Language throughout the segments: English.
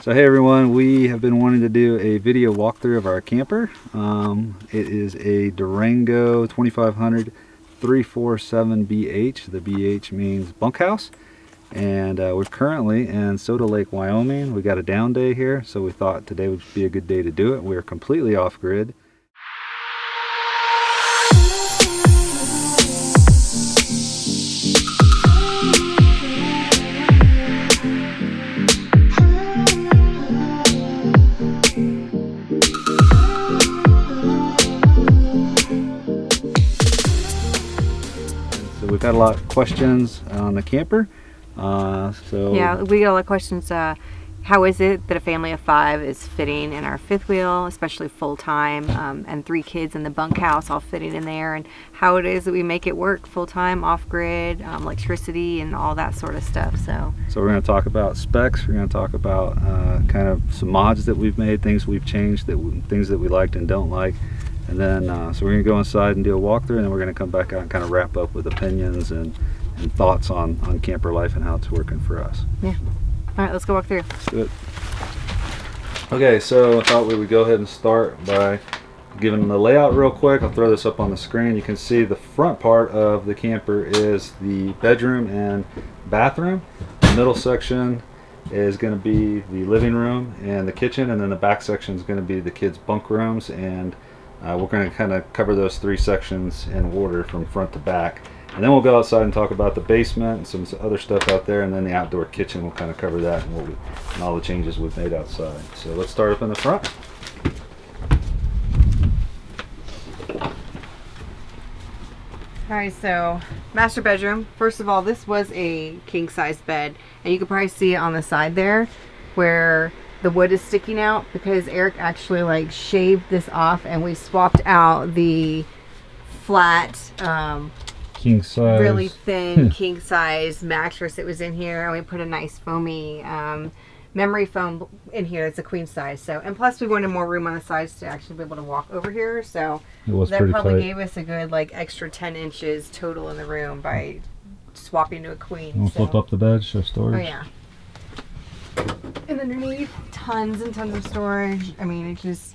So hey everyone, we have been wanting to do a video walkthrough of our camper. It is a Durango 2500 347BH. The BH means bunkhouse. And we're currently in Soda Lake, Wyoming. We got a down day here, so we thought today would be a good day to do it. We're completely off grid. We've had a lot of questions on the camper. Yeah, we got a lot of questions. How is it that a family of 5 is fitting in our fifth wheel, especially full-time, and 3 kids in the bunkhouse all fitting in there, and how it is that we make it work full-time, off-grid, electricity, and all that sort of stuff. So we're going to talk about specs. We're going to talk about kind of some mods that we've made, things we've changed, things that we liked and don't like. And then, so we're going to go inside and do a walkthrough, and then we're going to come back out and kind of wrap up with opinions and thoughts on camper life and how it's working for us. Yeah. All right, let's go walk through. Let's do it. Okay, so I thought we would go ahead and start by giving the layout real quick. I'll throw this up on the screen. You can see the front part of the camper is the bedroom and bathroom. The middle section is going to be the living room and the kitchen, and then the back section is going to be the kids' bunk rooms, and we're going to kind of cover those 3 sections in order from front to back. And then we'll go outside and talk about the basement and some other stuff out there, and then the outdoor kitchen. We'll kind of cover that and all the changes we've made outside. So let's start up in the front. All right, so master bedroom. First of all, this was a king-size bed, and you can probably see it on the side there where the wood is sticking out, because Eric actually like shaved this off, and we swapped out the flat king size, really thin king size mattress that was in here, and we put a nice foamy memory foam in here. It's a queen size. So, and plus we wanted more room on the sides to actually be able to walk over here, so that probably gave us a good like extra 10 inches total in the room by swapping to a queen. We'll flip up the bed, show storage. Oh yeah. And underneath, tons and tons of storage. I mean, it's just,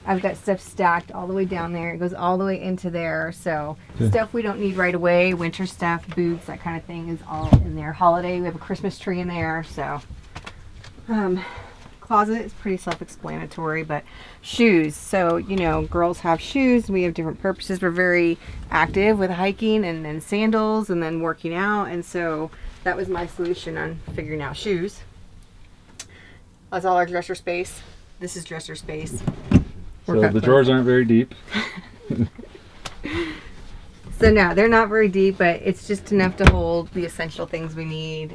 I've got stuff stacked all the way down there. It goes all the way into there. So stuff we don't need right away, winter stuff, boots, that kind of thing is all in there. Holiday, we have a Christmas tree in there. So closet is pretty self-explanatory, but shoes. So, you know, girls have shoes. We have different purposes. We're very active with hiking and then sandals and then working out. And so that was my solution on figuring out shoes. That's all our dresser space. This is dresser space. So the drawers aren't very deep. So no, they're not very deep, but it's just enough to hold the essential things we need.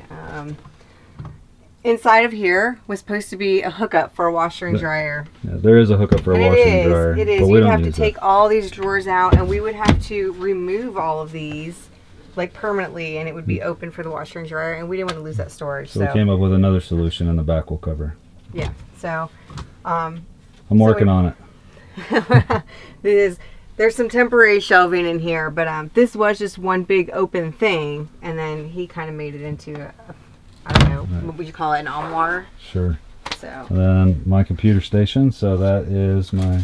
Inside of here was supposed to be a hookup for a washer and dryer. Yeah, there is a hookup for a washer and dryer. It is. You'd have to take all these drawers out, and we would have to remove all of these like permanently, and it would be open for the washer and dryer, and we didn't want to lose that storage. So we came up with another solution, and the back will cover. Yeah. So I'm working on it. There's some temporary shelving in here, but this was just one big open thing, and then he kind of made it into I don't know, what would you call it, an armoire? Sure. So. And then my computer station, so that is where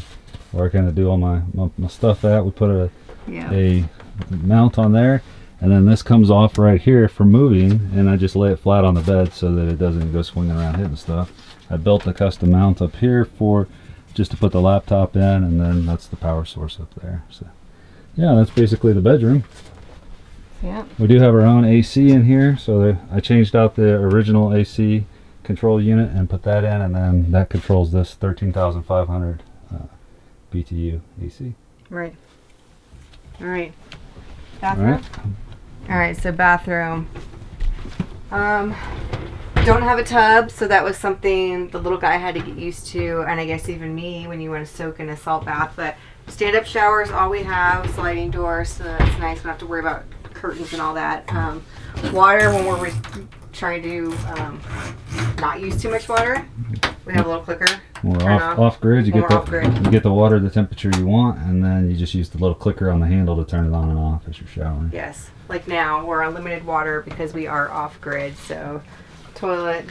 I kind of do all my stuff at. We put a mount on there, and then this comes off right here for moving, and I just lay it flat on the bed so that it doesn't go swinging around hitting stuff. I built a custom mount up here just to put the laptop in, and then that's the power source up there. So yeah, that's basically the bedroom. Yeah. We do have our own AC in here, so I changed out the original AC control unit and put that in, and then that controls this 13,500 BTU AC. Right. All right. Bathroom. All right, so bathroom. Don't have a tub, so that was something the little guy had to get used to, and I guess even me when you want to soak in a salt bath. But stand-up showers, all we have, sliding doors, so that's nice. We don't have to worry about curtains and all that. Water, when we're trying to not use too much water, we have a little clicker. When we're off grid, you get the water the temperature you want, and then you just use the little clicker on the handle to turn it on and off as you're showering. Yes, like now we're on limited water because we are off grid, so toilet,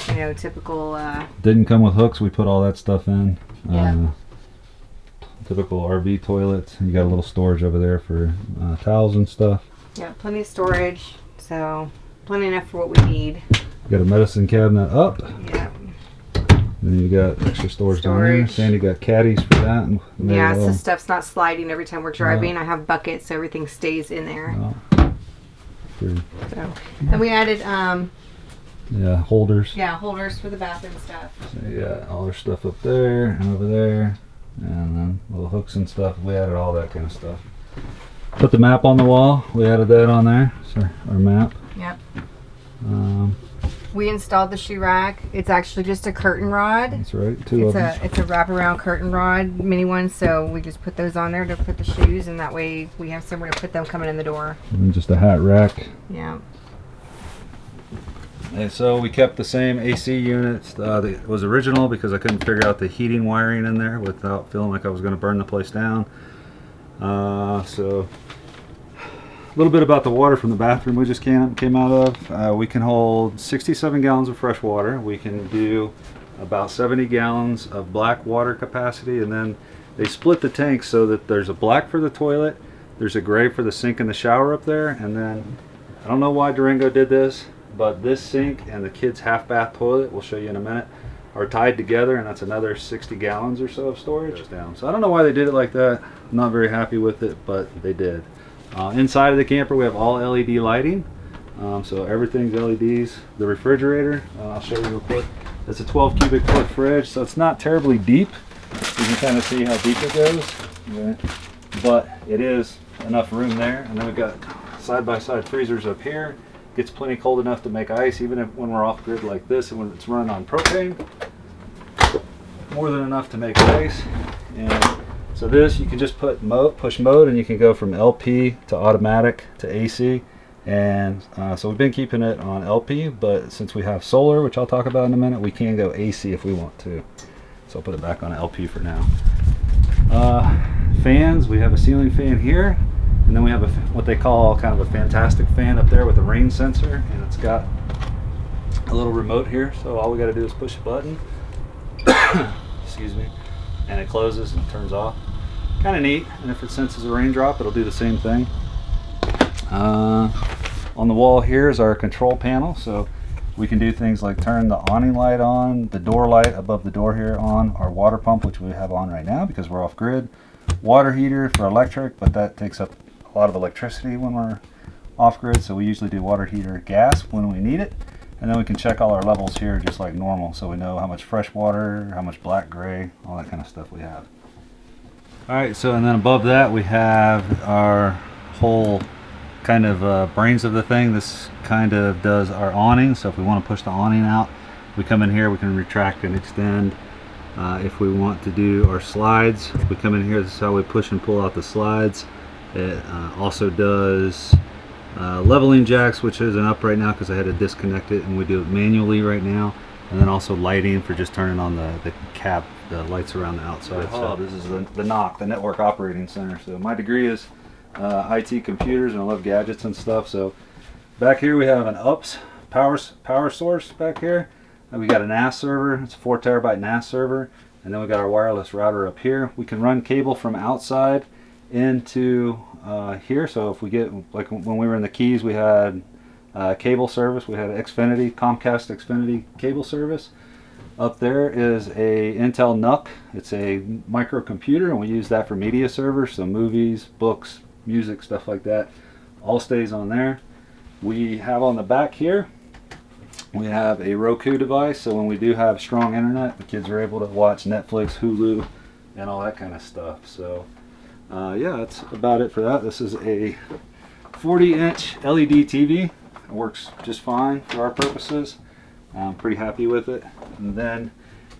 you know, typical. Didn't come with hooks. We put all that stuff in. Yeah. Typical RV toilets. You got a little storage over there for towels and stuff. Yeah, plenty of storage. So plenty enough for what we need. You got a medicine cabinet up. Yeah. Then you got extra storage down there. Sandy got caddies for that. And yeah, so stuff's not sliding every time we're driving. I have buckets, so everything stays in there. So, and we added yeah, holders. Yeah, holders for the bathroom stuff. So you got all our stuff up there and over there, and then little hooks and stuff. We added all that kind of stuff. Put the map on the wall. We added that on there. So our map. Yep. We installed the shoe rack. It's actually just a curtain rod. That's right. Two of them. It's a wraparound curtain rod, mini one. So we just put those on there to put the shoes, and that way we have somewhere to put them coming in the door. And just a hat rack. Yeah. And so we kept the same AC units. It was original because I couldn't figure out the heating wiring in there without feeling like I was going to burn the place down. So a little bit about the water from the bathroom we just came out of. We can hold 67 gallons of fresh water. We can do about 70 gallons of black water capacity, and then they split the tanks so that there's a black for the toilet, there's a gray for the sink and the shower up there, and then I don't know why Durango did this, but this sink and the kids' half bath toilet, we'll show you in a minute, are tied together, and that's another 60 gallons or so of storage. So I don't know why they did it like that. I'm not very happy with it, but they did. Inside of the camper we have all LED lighting, so everything's LEDs. The refrigerator, I'll show you real quick. It's a 12 cubic foot fridge, so it's not terribly deep. You can kind of see how deep it goes, okay. But it is enough room there. And then we've got side-by-side freezers up here. Gets plenty cold enough to make ice, even if when we're off grid like this and when it's running on propane. More than enough to make ice. And so this, you can just push mode, and you can go from LP to automatic to AC. And so we've been keeping it on LP, but since we have solar, which I'll talk about in a minute, we can go AC if we want to. So I'll put it back on LP for now. Fans, we have a ceiling fan here, and then we have what they call kind of a fantastic fan up there with a rain sensor, and it's got a little remote here, so all we got to do is push a button. Excuse me. And it closes and turns off. Kind of neat, and if it senses a raindrop, it'll do the same thing. On the wall here is our control panel, so we can do things like turn the awning light on, the door light above the door here on, our water pump, which we have on right now because we're off grid, water heater for electric, but that takes up a lot of electricity when we're off grid, so we usually do water heater gas when we need it. And then we can check all our levels here just like normal, so we know how much fresh water, how much black, gray, all that kind of stuff we have. Alright, so and then above that we have our whole kind of brains of the thing. This kind of does our awning, so if we want to push the awning out, we come in here, we can retract and extend. If we want to do our slides, we come in here, this is how we push and pull out the slides. It also does leveling jacks, which isn't up right now because I had to disconnect it, and we do it manually right now. And then also lighting for just turning on the cap, the lights around the outside. So this is the NOC, the Network Operating Center. So my degree is IT computers, and I love gadgets and stuff. So back here we have an UPS power source back here. And we got a NAS server. It's a 4 terabyte NAS server. And then we got our wireless router up here. We can run cable from outside into here. So if we get, like when we were in the Keys, we had cable service. We had Xfinity, Comcast Xfinity cable service. Up there is a Intel NUC. It's a microcomputer, and we use that for media servers, so movies, books, music, stuff like that. All stays on there. We have on the back here, we have a Roku device, so when we do have strong internet, the kids are able to watch Netflix, Hulu, and all that kind of stuff. So yeah, that's about it for that. This is a 40-inch LED TV. It works just fine for our purposes. I'm pretty happy with it. And then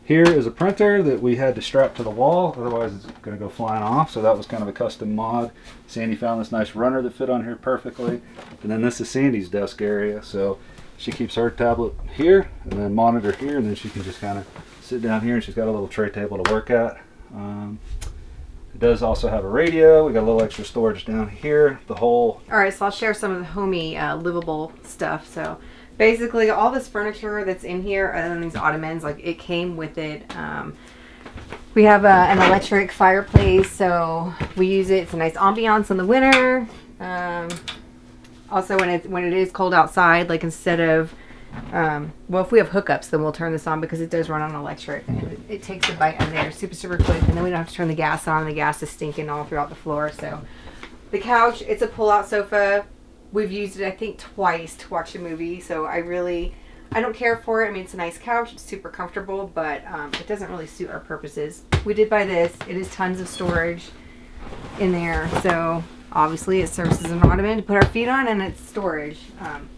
here is a printer that we had to strap to the wall, otherwise it's going to go flying off. So that was kind of a custom mod. Sandy found this nice runner that fit on here perfectly. And then this is Sandy's desk area, so she keeps her tablet here and then monitor here, and then she can just kind of sit down here, and she's got a little tray table to work at. It does also have a radio. We got a little extra storage down here. The whole. All right, so I'll share some of the homey livable stuff. So basically all this furniture that's in here, other than these ottomans, like it came with it. We have an electric fireplace, so we use it. It's a nice ambiance in the winter. Also, when it is cold outside, like instead of well, if we have hookups, then we'll turn this on because it does run on electric. It takes a bite out of there super quick, and then we don't have to turn the gas on. The gas is stinking all throughout the floor. So the couch, it's a pull-out sofa. We've used it, I think, twice to watch a movie. So I don't care for it. I mean, it's a nice couch. It's super comfortable, but it doesn't really suit our purposes. We did buy this. It is tons of storage in there. So obviously it serves as an ottoman to put our feet on, and it's storage.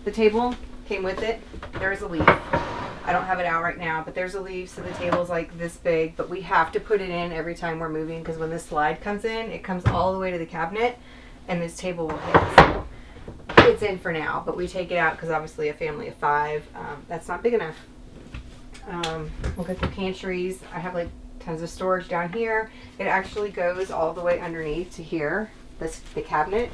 The table came with it. There's a leaf. I don't have it out right now, but there's a leaf, so the table's like this big, but we have to put it in every time we're moving because when this slide comes in, it comes all the way to the cabinet and this table will hit. So it's in for now, but we take it out because obviously a family of 5, that's not big enough. We'll get the pantries. I have like tons of storage down here. It actually goes all the way underneath to here, the cabinet.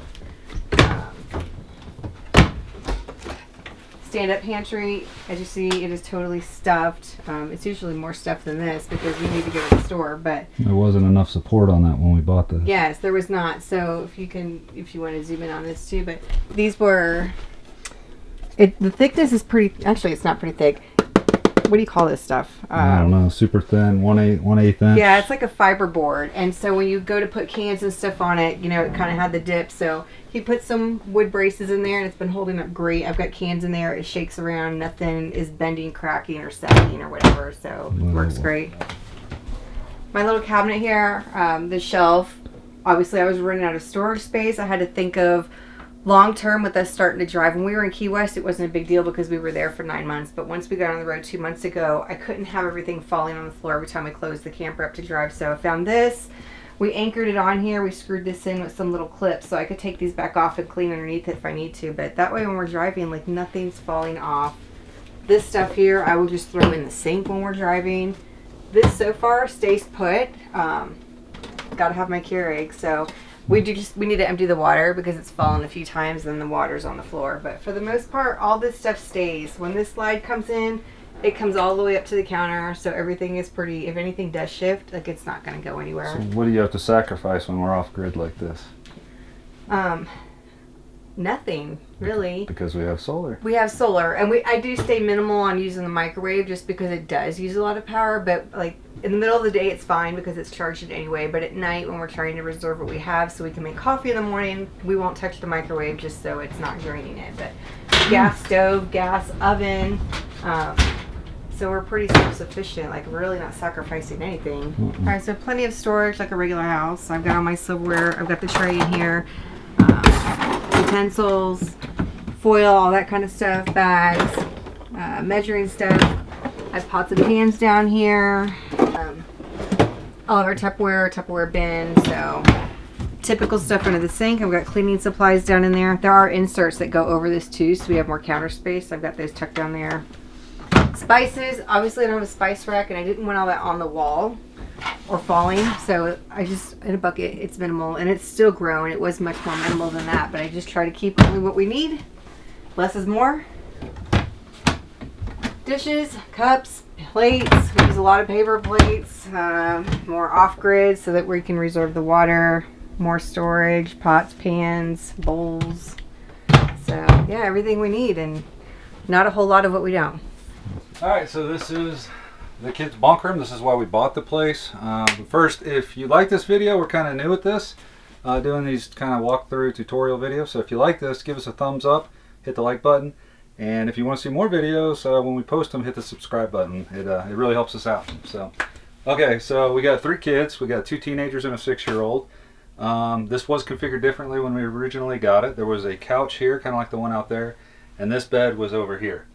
Stand-up pantry, as you see, it is totally stuffed. It's usually more stuff than this because we need to go to the store, but there wasn't enough support on that when we bought this. Yes, there was not. So if you want to zoom in on this too, but these were, the thickness is pretty, actually it's not pretty thick. What do you call this stuff? I don't know, super thin, 1/8 inch. Yeah, it's like a fiber board, and so when you go to put cans and stuff on it, you know, it kind of had the dip, so he put some wood braces in there and it's been holding up great. I've got cans in there, it shakes around, nothing is bending, cracking, or sagging or whatever, so it works great. My little cabinet here, the shelf, obviously I was running out of storage space. I had to think of long term with us starting to drive. When we were in Key West, it wasn't a big deal because we were there for 9 months, but once we got on the road 2 months ago, I couldn't have everything falling on the floor every time I closed the camper up to drive, so I found this. We anchored it on here. We screwed this in with some little clips so I could take these back off and clean underneath it if I need to, but that way when we're driving, like, nothing's falling off. This stuff here I will just throw in the sink when we're driving. This so far stays put. Gotta have my Keurig, so we need to empty the water because it's fallen a few times and the water's on the floor, but for the most part all this stuff stays. When this slide comes in, it comes all the way up to the counter, so everything is pretty, if anything does shift, like, it's not going to go anywhere. So what do you have to sacrifice when we're off grid like this? Nothing really, because we have solar. We have solar, and I do stay minimal on using the microwave just because it does use a lot of power, but like in the middle of the day it's fine because it's charged anyway, but at night when we're trying to reserve what we have so we can make coffee in the morning, we won't touch the microwave just so it's not draining it. But gas stove, gas oven, so we're pretty self-sufficient, like really not sacrificing anything. All right, so plenty of storage like a regular house. I've got all my silverware, I've got the tray in here, utensils, foil, all that kind of stuff, bags, measuring stuff. I have pots and pans down here, all of our Tupperware bin, so typical stuff under the sink. I've got cleaning supplies down in there. There are inserts that go over this too, so we have more counter space. I've got those tucked down there. Spices, obviously I don't have a spice rack and I didn't want all that on the wall or falling, so I just, in a bucket, it's minimal, and it's still growing. It was much more minimal than that, but I just try to keep only what we need. Less is more. Dishes, cups, plates. We use a lot of paper plates, more off-grid so that we can reserve the water, more storage, pots, pans, bowls. So yeah, everything we need and not a whole lot of what we don't. Alright, so this is the kids' bunk room. This is why we bought the place. First, if you like this video, we're kind of new at this, doing these kind of walkthrough tutorial videos. So if you like this, give us a thumbs up, hit the like button, and if you want to see more videos, when we post them, hit the subscribe button. It really helps us out. So, okay, so we got 3 kids. We got 2 teenagers and a 6-year-old. This was configured differently when we originally got it. There was a couch here, kind of like the one out there, and this bed was over here.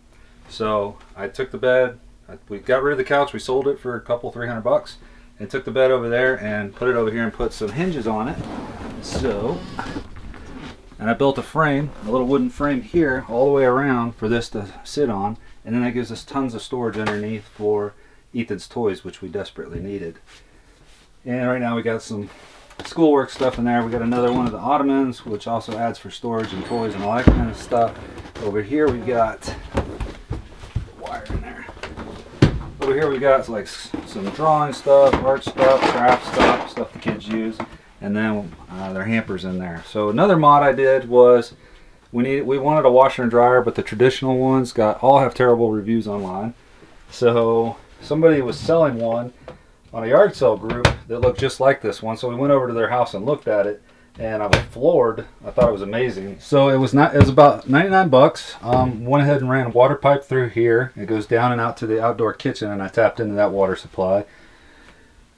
So I took the bed, we got rid of the couch, we sold it for a couple, $300, and took the bed over there and put it over here and put some hinges on it. So, and I built a frame, a little wooden frame here all the way around for this to sit on, and then that gives us tons of storage underneath for Ethan's toys, which we desperately needed. And right now we got some schoolwork stuff in there. We got another one of the ottomans, which also adds for storage and toys and all that kind of stuff. Over here we got Over here we got like some drawing stuff, art stuff, craft stuff the kids use, and then their hampers in there. So another mod I did was we wanted a washer and dryer, but the traditional ones all have terrible reviews online. So somebody was selling one on a yard sale group that looked just like this one. So we went over to their house and looked at it, and I was floored. I thought it was amazing. So it was about 99 bucks. Went ahead and ran a water pipe through here. It goes down and out to the outdoor kitchen, and I tapped into that water supply.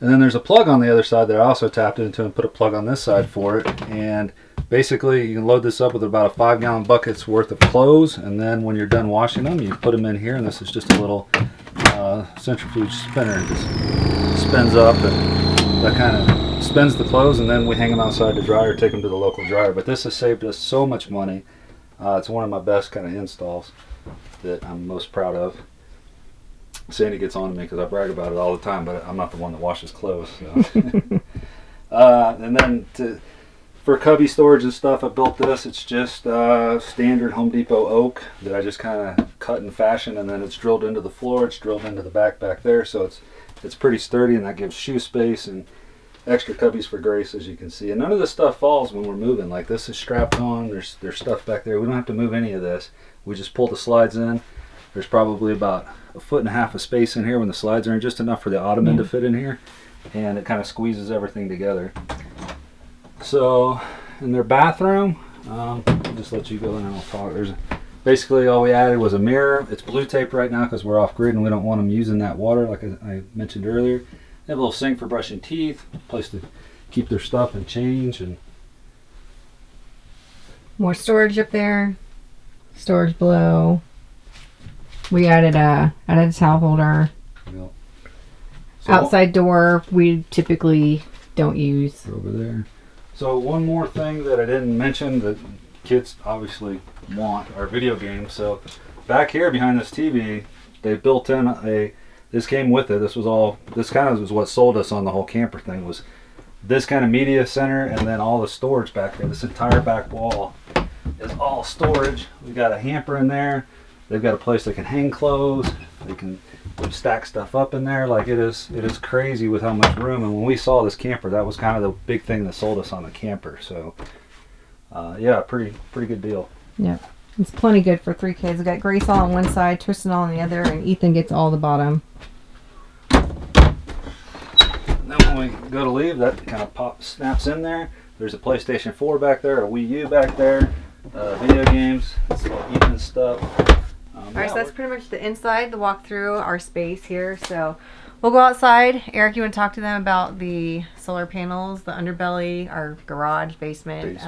And then there's a plug on the other side that I also tapped into and put a plug on this side for it. And basically you can load this up with about a 5-gallon bucket's worth of clothes, and then when you're done washing them, you put them in here, and this is just a little centrifuge spinner. It just spins up, and that kind of spins the clothes, and then we hang them outside to dry or take them to the local dryer. But this has saved us so much money. It's one of my best kind of installs that I'm most proud of. Sandy gets on to me because I brag about it all the time, but I'm not the one that washes clothes. So. And then for cubby storage and stuff, I built this. It's just standard Home Depot oak that I just kind of cut and fashioned, and then it's drilled into the floor. It's drilled into the back there, so it's pretty sturdy, and that gives shoe space and extra cubbies for Grace, as you can see. And none of this stuff falls when we're moving. Like, this is strapped on. There's stuff back there. We don't have to move any of this. We just pull the slides in. There's probably about 1.5 feet of space in here when the slides are in, just enough for the ottoman to fit in here, and it kind of squeezes everything together. So in their bathroom, I'll just let you go in and I'll talk. Basically all we added was a mirror. It's blue taped right now because we're off grid and we don't want them using that water like I mentioned earlier. They have a little sink for brushing teeth, a place to keep their stuff and change, and more storage up there. Storage below. We added a towel holder. Yep. So outside door we typically don't use. Over there. So one more thing that I didn't mention that kids obviously want are video games. So back here behind this TV, they built in this came with it. This kind of was what sold us on the whole camper thing, was this kind of media center, and then all the storage back there. This entire back wall is all storage. We got a hamper in there. They've got a place they can hang clothes. They can stack stuff up in there. Like, it is crazy with how much room. And when we saw this camper, that was kind of the big thing that sold us on the camper. So yeah, pretty good deal. Yeah, it's plenty good for 3 kids. We got Grace all on one side, Tristan all on the other, and Ethan gets all the bottom. And then when we go to leave, that kind of snaps in there. There's a PlayStation 4 back there, a Wii U back there, video games. It's all Ethan's stuff. Alright, so that's pretty much the inside, the walkthrough, our space here. So we'll go outside. Eric, you want to talk to them about the solar panels, the underbelly, our garage, basement.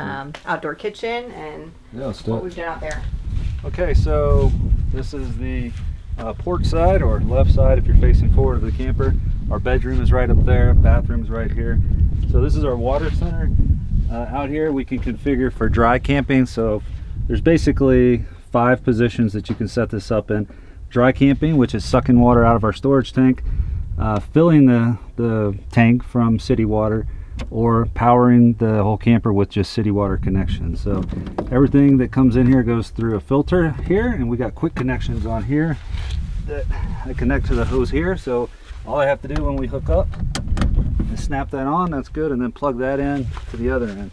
Outdoor kitchen, and what we've done out there. Okay, so this is the port side, or left side if you're facing forward of the camper. Our bedroom is right up there, bathroom's right here. So this is our water center. Out here we can configure for dry camping. So there's basically 5 positions that you can set this up in. Dry camping, which is sucking water out of our storage tank, filling the tank from city water, or powering the whole camper with just city water connections. So everything that comes in here goes through a filter here, and we got quick connections on here that I connect to the hose here. So all I have to do when we hook up is snap that on. That's good, and then plug that in to the other end.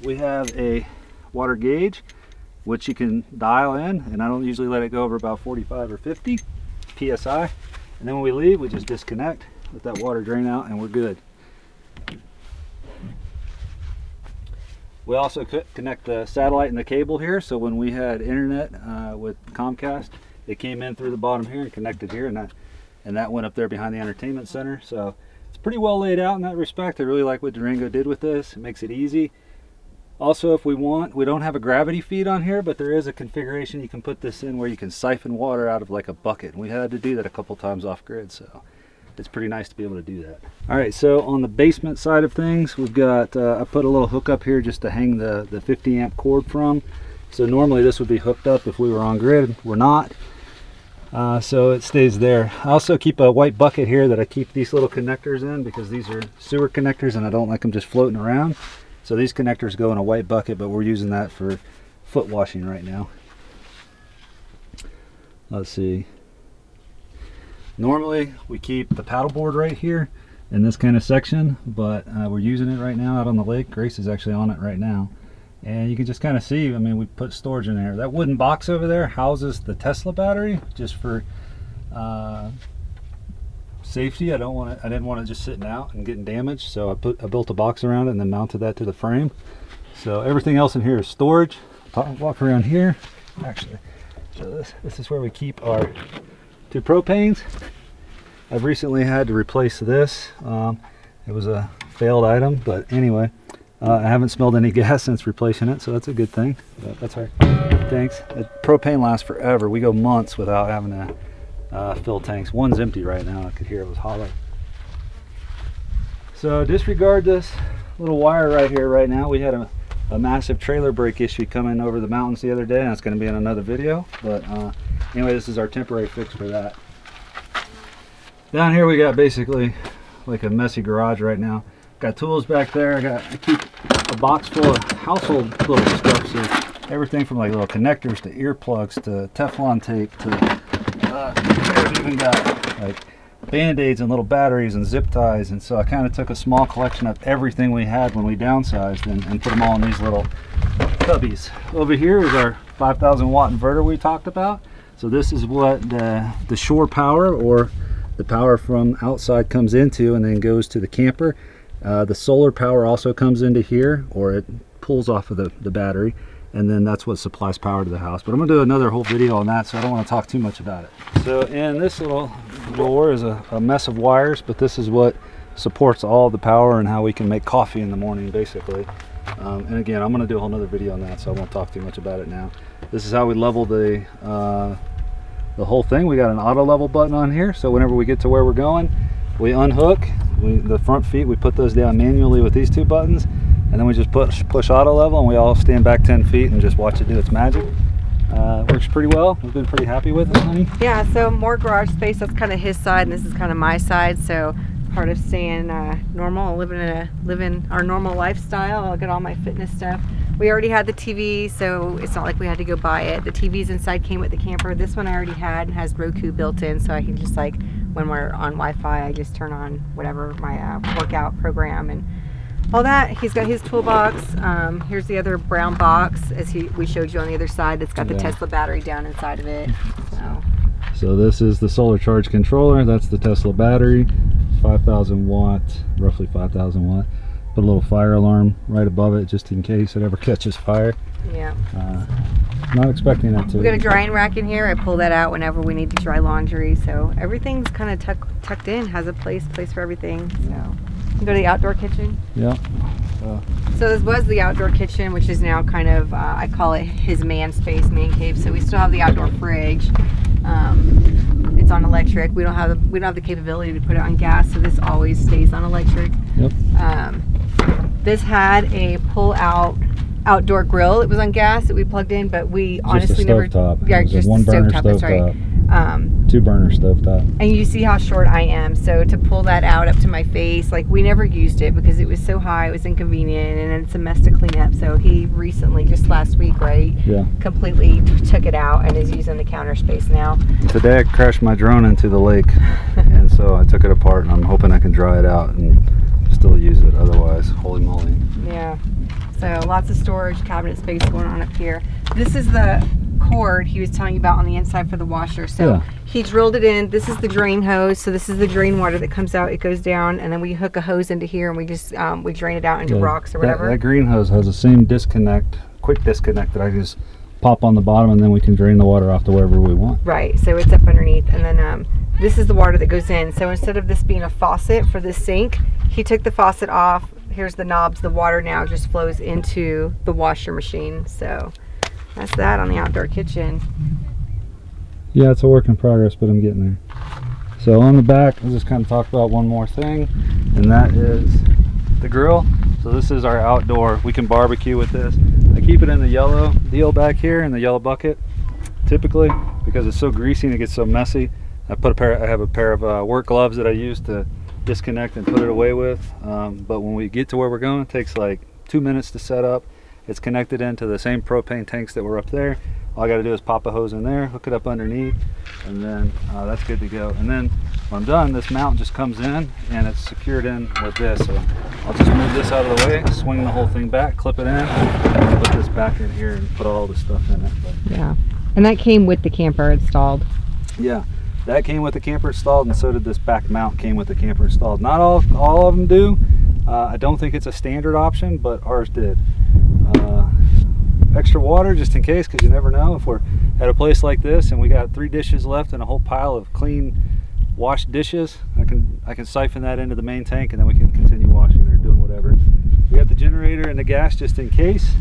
We have a water gauge which you can dial in, and I don't usually let it go over about 45 or 50 psi. And then when we leave, we just disconnect, let that water drain out, and we're good. We also connect the satellite and the cable here, so when we had internet with Comcast, it came in through the bottom here and connected here, and that went up there behind the entertainment center. So it's pretty well laid out in that respect. I really like what Durango did with this. It makes it easy. Also, if we want, we don't have a gravity feed on here, but there is a configuration you can put this in where you can siphon water out of like a bucket. We had to do that a couple times off grid, so it's pretty nice to be able to do that. All right, so on the basement side of things, we've got, I put a little hook up here just to hang the 50 amp cord from. So normally this would be hooked up if we were on grid. We're not. So it stays there. I also keep a white bucket here that I keep these little connectors in, because these are sewer connectors and I don't like them just floating around. So these connectors go in a white bucket, but we're using that for foot washing right now. Let's see. Normally we keep the paddleboard right here in this kind of section, but we're using it right now out on the lake. Grace is actually on it right now, and you can just kind of see, I mean, we put storage in there. That wooden box over there houses the Tesla battery, just for safety. I didn't want it just sitting out and getting damaged, so I built a box around it and then mounted that to the frame. So everything else in here is storage. I'll walk around here. Actually, so this is where we keep our 2 propanes. I've recently had to replace this. It was a failed item, but anyway, I haven't smelled any gas since replacing it, so that's a good thing. But that's all right. Thanks. The propane lasts forever. We go months without having to fill tanks. One's empty right now. I could hear it was hollow. So disregard this little wire right here right now. We had a massive trailer brake issue coming over the mountains the other day, and it's going to be in another video. But anyway, this is our temporary fix for that. Down here we got basically like a messy garage right now. Got tools back there. I keep a box full of household little stuff. So everything from like little connectors to earplugs to Teflon tape to I've even got like band-aids and little batteries and zip ties. And so I kind of took a small collection of everything we had when we downsized and put them all in these little cubbies. Over here is our 5,000 watt inverter we talked about. So this is what the shore power, or the power from outside, comes into and then goes to the camper. The solar power also comes into here, or it pulls off of the battery, and then that's what supplies power to the house. But I'm going to do another whole video on that, so I don't want to talk too much about it. So in this little drawer is a mess of wires, but this is what supports all the power and how we can make coffee in the morning, basically. And again, I'm going to do a whole nother video on that, so I won't talk too much about it now. This is how we level the whole thing. We got an auto level button on here, so whenever we get to where we're going, we unhook the front feet. We put those down manually with these 2 buttons, and then we just push auto level, and we all stand back 10 feet and just watch it do its magic. Works pretty well. We've been pretty happy with it, honey. Yeah, so more garage space. That's kind of his side, and this is kind of my side. So part of staying normal, living our normal lifestyle. I'll get all my fitness stuff. We already had the TV, so it's not like we had to go buy it. The TVs inside came with the camper. This one I already had and has Roku built in, so I can just, like, when we're on Wi-Fi, I just turn on whatever my workout program and all that. He's got his toolbox. Here's the other brown box, as we showed you on the other side. That's got the Tesla battery down inside of it. So this is the solar charge controller. That's the Tesla battery, 5,000 watt, roughly 5,000 watt. Put a little fire alarm right above it just in case it ever catches fire. Yeah. Not expecting that to. We got a drying rack in here. I pull that out whenever we need to dry laundry. So everything's kind of tucked in. Has a place for everything. So you go to the outdoor kitchen. Yeah. So this was the outdoor kitchen, which is now kind of I call it his man space, man cave. So we still have the outdoor fridge. It's on electric. We don't have the capability to put it on gas, so this always stays on electric. Yep. This had a pull-out outdoor grill. It was on gas that we plugged in, but we honestly never. Yeah, just a stovetop. That's right. 2-burner stovetop. And you see how short I am, so to pull that out up to my face, like, we never used it because it was so high, it was inconvenient, and it's a mess to clean up. So he recently, just last week, right? Yeah. Completely took it out and is using the counter space now. Today I crashed my drone into the lake, and so I took it apart, and I'm hoping I can dry it out and still use it. Otherwise, holy moly. Yeah. So lots of storage, cabinet space going on up here. This is the cord he was telling you about on the inside for the washer. So he drilled it in. This is the drain hose. So this is the drain water that comes out. It goes down, and then we hook a hose into here, and we just we drain it out into rocks or whatever. That green hose has the same disconnect, quick disconnect, that I just pop on the bottom, and then we can drain the water off to wherever we want. Right. So it's up underneath, and then this is the water that goes in. So instead of this being a faucet for this sink, he took the faucet off. Here's the knobs. The water now just flows into the washer machine. So that's that on the outdoor kitchen. Yeah, it's a work in progress, but I'm getting there. So on the back, I'll just kind of talk about one more thing, and that is the grill. So this is our outdoor. We can barbecue with this. I keep it in the yellow deal back here, in the yellow bucket, typically, because it's so greasy and it gets so messy. I have a pair of work gloves that I use to disconnect and put it away with. But when we get to where we're going, it takes like 2 minutes to set up, It's connected into the same propane tanks that were up there. All I got to do is pop a hose in there, hook it up underneath, and then that's good to go. And then when I'm done, this mount just comes in and it's secured in with this. So I'll just move this out of the way, swing the whole thing back, clip it in, and put this back in here and put all the stuff in it. Yeah, and that came with the camper installed. Yeah, that came with the camper installed, and so did this back mount came with the camper installed. Not all of them do. I don't think it's a standard option, but ours did. Extra water just in case, because you never know. If we're at a place like this and we got 3 dishes left and a whole pile of clean washed dishes, I can siphon that into the main tank, and then we can continue washing or doing whatever. We got the generator and the gas just in case.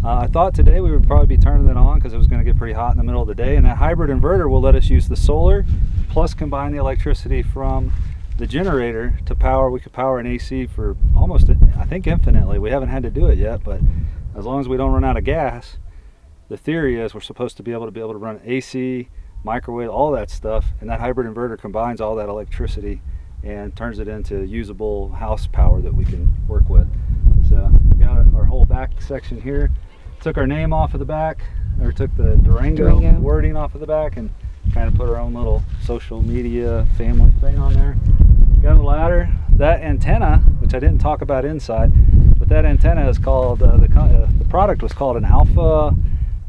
I thought today we would probably be turning it on because it was going to get pretty hot in the middle of the day, and that hybrid inverter will let us use the solar plus combine the electricity from the generator to power. We could power an AC for almost, I think, infinitely. We haven't had to do it yet, but as long as we don't run out of gas, the theory is we're supposed to be able to run AC, microwave, all that stuff, and that hybrid inverter combines all that electricity and turns it into usable house power that we can work with. So we got our whole back section here. Took our name off of the back, or took the Durango wording off of the back, and kind of put our own little social media family thing on there. Got a ladder. That antenna, which I didn't talk about inside, but that antenna is called, the product was called an Alpha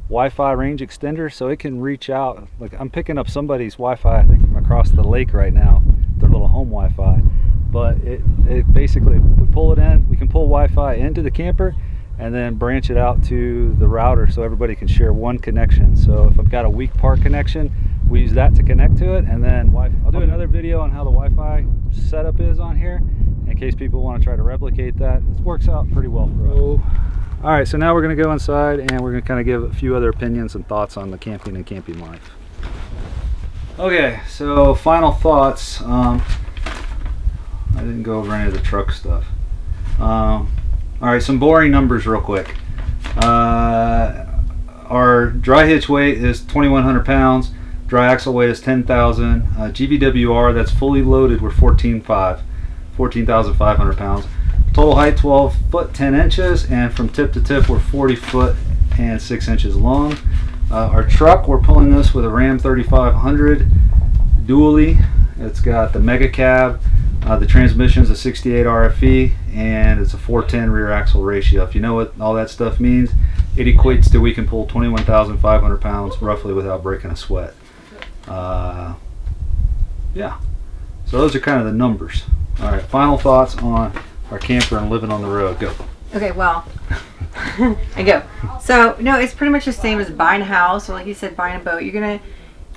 Wi-Fi range extender, so it can reach out. Like, I'm picking up somebody's Wi-Fi, I think, from across the lake right now, their little home Wi-Fi. But it basically, we pull it in, we can pull Wi-Fi into the camper and then branch it out to the router so everybody can share one connection. So if I've got a weak part connection, we use that to connect to it, and then I'll do another video on how the Wi-Fi setup is on here in case people want to try to replicate that. It works out pretty well for us. All right, so now we're going to go inside and we're going to kind of give a few other opinions and thoughts on the camping and camping life. Okay, so final thoughts. I didn't go over any of the truck stuff. All right, some boring numbers real quick. Our dry hitch weight is 2,100 pounds. Dry axle weight is 10,000. GVWR, that's fully loaded, we're 14,500 pounds. Total height 12 foot 10 inches, and from tip to tip we're 40 foot and 6 inches long. Our truck, we're pulling this with a Ram 3500 dually. It's got the mega cab. The transmission is a 68 RFE, and it's a 410 rear axle ratio. If you know what all that stuff means, it equates to we can pull 21,500 pounds roughly without breaking a sweat. Yeah, so those are kind of the numbers. All right, final thoughts on our camper and living on the road. Go. Okay, well, I go. So no, it's pretty much the same as buying a house, or like you said, buying a boat.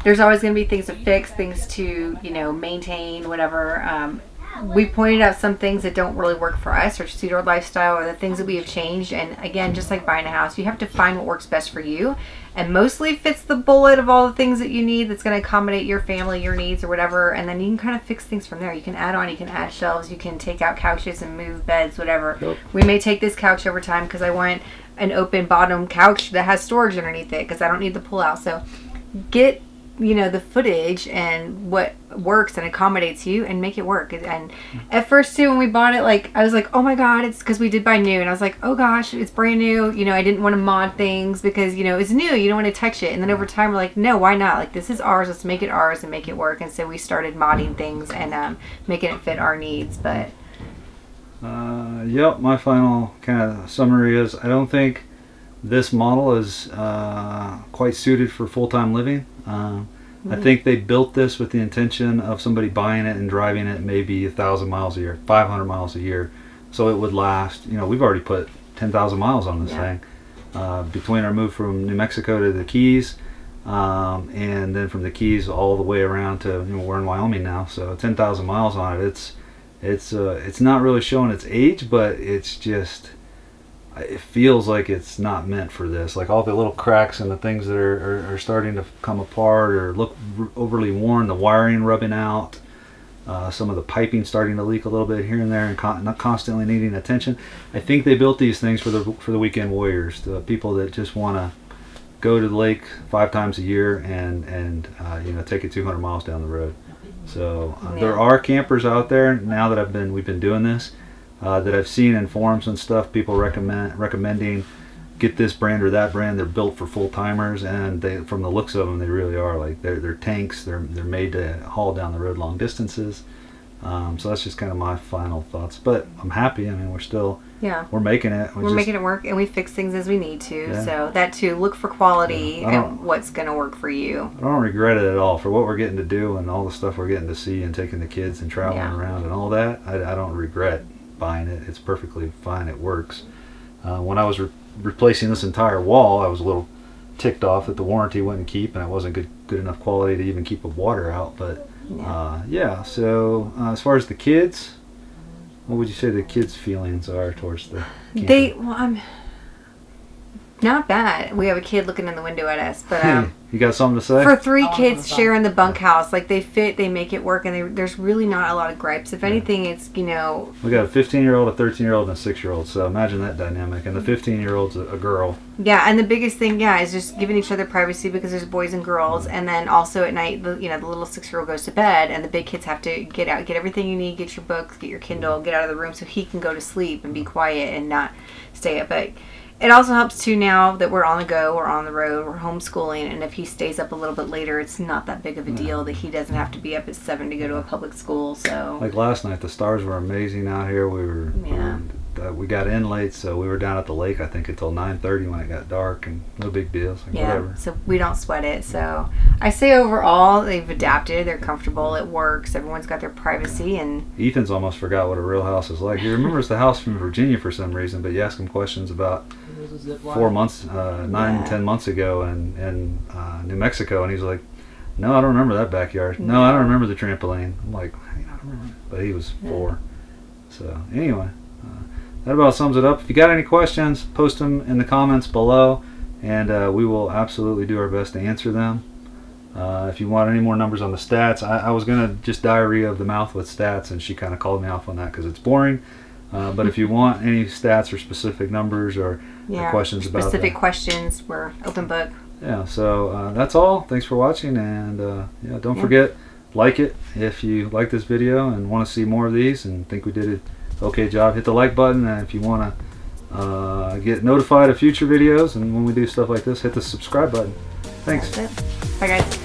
There's always gonna be things to fix, things to maintain, whatever. We pointed out some things that don't really work for us or suit our lifestyle, or the things that we have changed. And again, just like buying a house, you have to find what works best for you, and mostly fits the bullet of all the things that you need that's going to accommodate your family, your needs, or whatever. And then you can kind of fix things from there. You can add on, you can add shelves, you can take out couches and move beds, whatever. Yep. We may take this couch over time because I want an open bottom couch that has storage underneath it because I don't need the pull out. So get the footage and what works and accommodates you and make it work. And at first too, when we bought it, I was like, oh my god, it's because we did buy new, and I was like, oh gosh, it's brand new. I didn't want to mod things because it's new, you don't want to touch it. And then over time we're like, no, why not? This is ours, let's make it ours and make it work. And so we started modding things and making it fit our needs. But yep, my final kind of summary is I don't think this model is quite suited for full-time living. I think they built this with the intention of somebody buying it and driving it maybe 1,000 miles a year, 500 miles a year, so it would last. We've already put 10,000 miles on this thing between our move from New Mexico to the Keys, and then from the Keys all the way around to we're in Wyoming now, so 10,000 miles on it. It's not really showing its age, but it's just, it feels like it's not meant for this. Like all the little cracks and the things that are starting to come apart or look overly worn, the wiring rubbing out, some of the piping starting to leak a little bit here and there, and not constantly needing attention. I think they built these things for the weekend warriors, the people that just want to go to the lake 5 times a year and take it 200 miles down the road. So there are campers out there now that we've been doing this. That I've seen in forums and stuff, people recommending get this brand or that brand. They're built for full timers, and they, from the looks of them, they really are. Like they're tanks. They're made to haul down the road long distances. So that's just kind of my final thoughts. But I'm happy. I mean, we're making it. We're making it work, and we fix things as we need to. Yeah. So that too, look for quality and what's going to work for you. I don't regret it at all for what we're getting to do and all the stuff we're getting to see and taking the kids and traveling around and all that. I don't regret buying it. It's perfectly fine. It works. When I was replacing this entire wall, I was a little ticked off that the warranty wouldn't keep and it wasn't good enough quality to even keep the water out. But so as far as the kids, what would you say the kids' feelings are towards the camper? I'm not bad. We have a kid looking in the window at us, but you got something to say? For 3 kids sharing the bunkhouse, like they fit, they make it work, and there's really not a lot of gripes. If anything, it's we got a 15-year-old, a 13-year-old, and a 6-year-old. So imagine that dynamic. And the 15-year-old's a girl. Yeah, and the biggest thing, is just giving each other privacy because there's boys and girls, and then also at night, the little 6-year-old goes to bed, and the big kids have to get out, get everything you need, get your books, get your Kindle, get out of the room so he can go to sleep and be quiet and not stay up. But it also helps too now that we're on the go, we're on the road, we're homeschooling, and if he stays up a little bit later, it's not that big of a deal that he doesn't have to be up at 7 to go to a public school. So like last night, the stars were amazing out here. We got in late, so we were down at the lake I think until 9:30 when it got dark, and no big deal. Like, whatever. So we don't sweat it. So I say overall they've adapted, they're comfortable, it works, everyone's got their privacy. And Ethan's almost forgot what a real house is like. He remembers the house from Virginia for some reason, but you ask him questions about 4 months, 10 months ago in New Mexico, and he's like, no, I don't remember that backyard. No, I don't remember the trampoline. I'm like, I don't remember. But he was 4. So anyway, that about sums it up. If you got any questions, post them in the comments below, and we will absolutely do our best to answer them. If you want any more numbers on the stats, I was going to just diarrhea of the mouth with stats, and she kind of called me off on that because it's boring. But if you want any stats or specific numbers or questions about specific questions, we're open book. Yeah, so that's all. Thanks for watching, and don't forget, like it if you like this video and want to see more of these and think we did an okay job. Hit the like button, and if you want to get notified of future videos and when we do stuff like this, hit the subscribe button. Thanks. That's it. Bye guys.